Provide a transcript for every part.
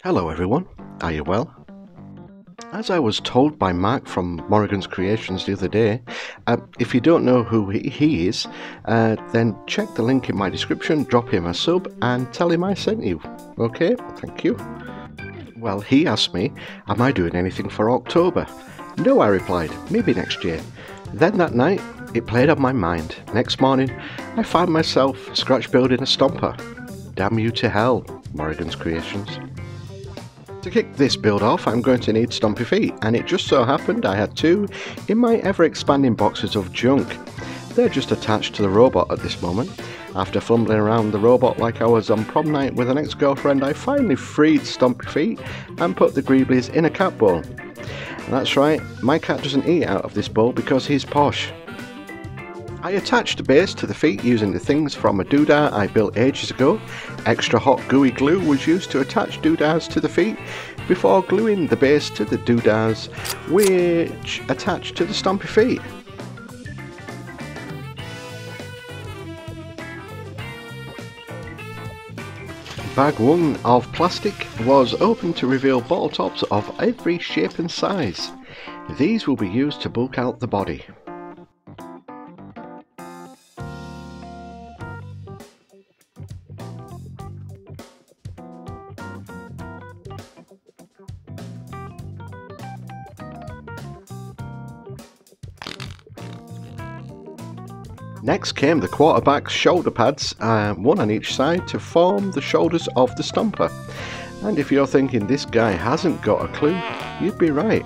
Hello everyone, are you well? As I was told by Mark from Morrigan's Creations the other day, if you don't know who he is, then check the link in my description, drop him a sub and tell him I sent you. Okay, thank you. Well, he asked me, am I doing anything for October? No, I replied, maybe next year. Then that night, it played on my mind. Next morning, I found myself scratch building a Stompa. Damn you to hell, Morrigan's Creations. To kick this build off, I'm going to need Stompy feet, and it just so happened I had two in my ever-expanding boxes of junk. They're just attached to the robot at this moment. After fumbling around the robot like I was on prom night with an ex-girlfriend, I finally freed Stompy feet and put the greeblies in a cat bowl. And that's right, my cat doesn't eat out of this bowl because he's posh. I attached the base to the feet using the things from a doodah I built ages ago. Extra hot gooey glue was used to attach doodahs to the feet before gluing the base to the doodahs which attached to the Stompy feet. Bag 1 of plastic was opened to reveal bottle tops of every shape and size. These will be used to bulk out the body. Next came the quarterback's shoulder pads, one on each side to form the shoulders of the Stompa. And if you're thinking this guy hasn't got a clue, you'd be right.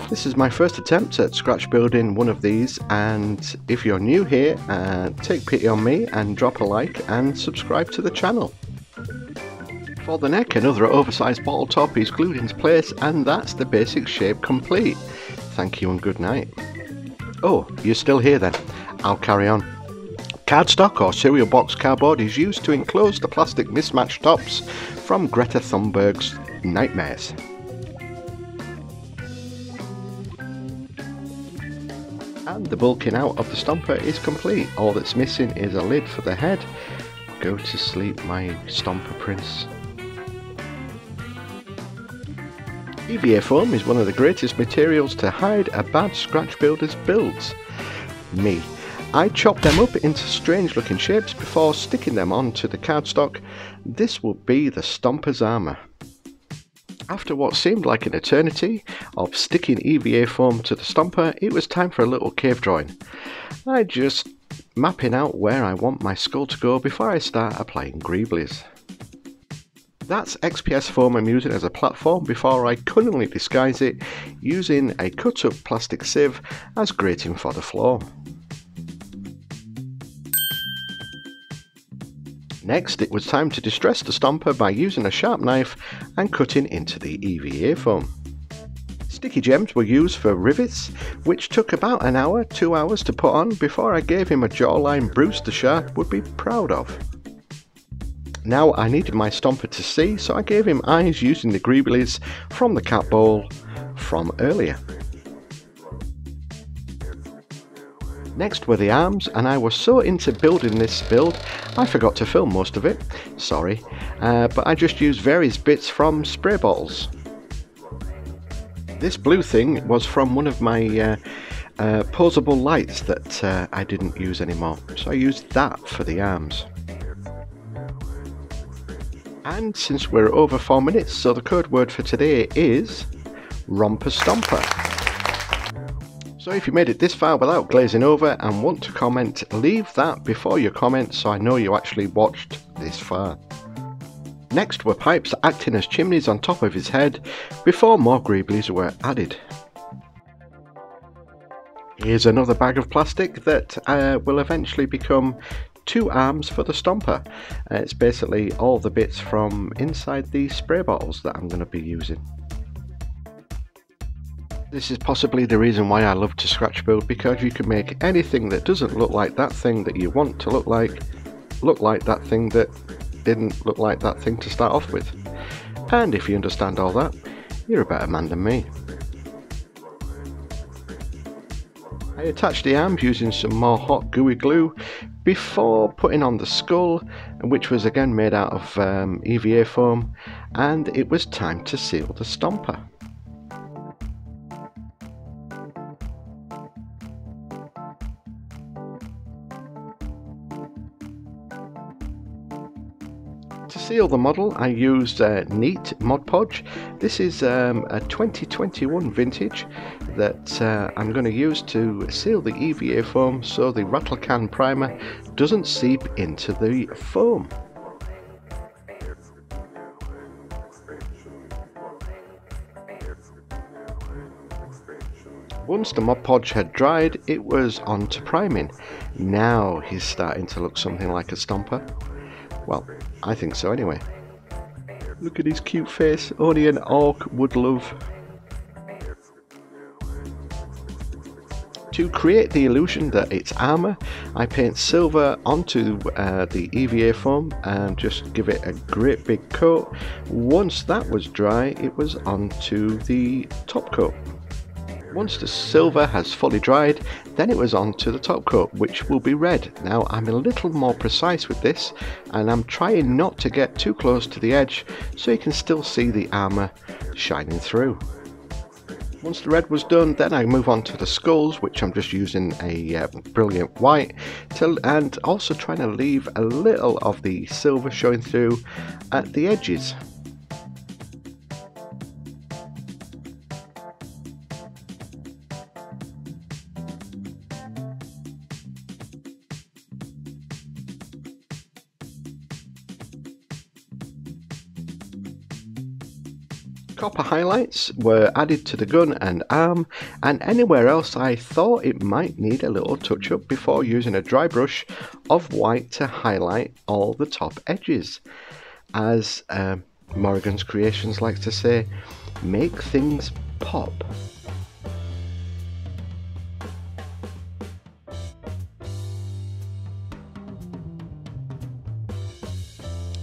This is my first attempt at scratch building one of these, and if you're new here, take pity on me and drop a like and subscribe to the channel. For the neck, another oversized bottle top is glued into place, and that's the basic shape complete. Thank you and good night. Oh, you're still here then? I'll carry on. Cardstock or cereal box cardboard is used to enclose the plastic mismatched tops from Greta Thunberg's Nightmares. And the bulking out of the Stompa is complete. All that's missing is a lid for the head. Go to sleep, my Stompa prince. EVA foam is one of the greatest materials to hide a bad scratch builder's builds. Me. I chopped them up into strange looking shapes before sticking them onto the cardstock. This will be the Stompa's armour. After what seemed like an eternity of sticking EVA foam to the Stompa, it was time for a little cave drawing. I just mapping out where I want my skull to go before I start applying greeblies. That's XPS foam I'm using as a platform before I cunningly disguise it using a cut up plastic sieve as grating for the floor. Next, it was time to distress the Stompa by using a sharp knife and cutting into the EVA foam. Sticky gems were used for rivets, which took about an hour, 2 hours to put on before I gave him a jawline Bruce the Shark would be proud of. Now I needed my Stompa to see, so I gave him eyes using the greeblies from the cat bowl from earlier. Next were the arms, and I was so into building this build I forgot to film most of it, sorry, but I just used various bits from spray bottles. This blue thing was from one of my posable lights that I didn't use anymore, so I used that for the arms. And since we're over 4 minutes, so the code word for today is Romper Stompa. So if you made it this far without glazing over and want to comment, leave that before you comment so I know you actually watched this far. Next were pipes acting as chimneys on top of his head before more greeblies were added. Here's another bag of plastic that will eventually become 2 arms for the Stompa. It's basically all the bits from inside these spray bottles that I'm going to be using. This is possibly the reason why I love to scratch build, because you can make anything that doesn't look like that thing that you want to look like that thing that didn't look like that thing to start off with. And if you understand all that, you're a better man than me. I attached the arms using some more hot gooey glue before putting on the skull, which was again made out of EVA foam, and it was time to seal the Stompa. To seal the model, I used Neat Mod Podge. This is a 2021 vintage that I'm going to use to seal the EVA foam so the rattle can primer doesn't seep into the foam. Once the Mod Podge had dried, it was on to priming. Now he's starting to look something like a Stompa. Well, I think so anyway. Look at his cute face, only an orc would love. To create the illusion that it's armour, I paint silver onto the EVA foam and just give it a great big coat. Once that was dry, it was onto the top coat. Once the silver has fully dried, then it was on to the top coat, which will be red. Now I'm a little more precise with this, and I'm trying not to get too close to the edge so you can still see the armour shining through. Once the red was done, then I move on to the skulls, which I'm just using a brilliant white, and also trying to leave a little of the silver showing through at the edges. Copper highlights were added to the gun and arm, and anywhere else I thought it might need a little touch up before using a dry brush of white to highlight all the top edges. As Morrigan's Creations likes to say, make things pop.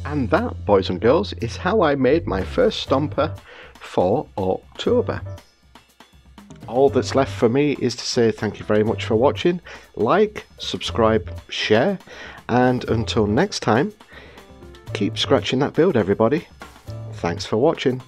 And that, boys and girls, is how I made my first Stompa for October. All that's left for me is to say thank you very much for watching. Like, subscribe, share, and until next time, keep scratching that build, everybody. Thanks for watching.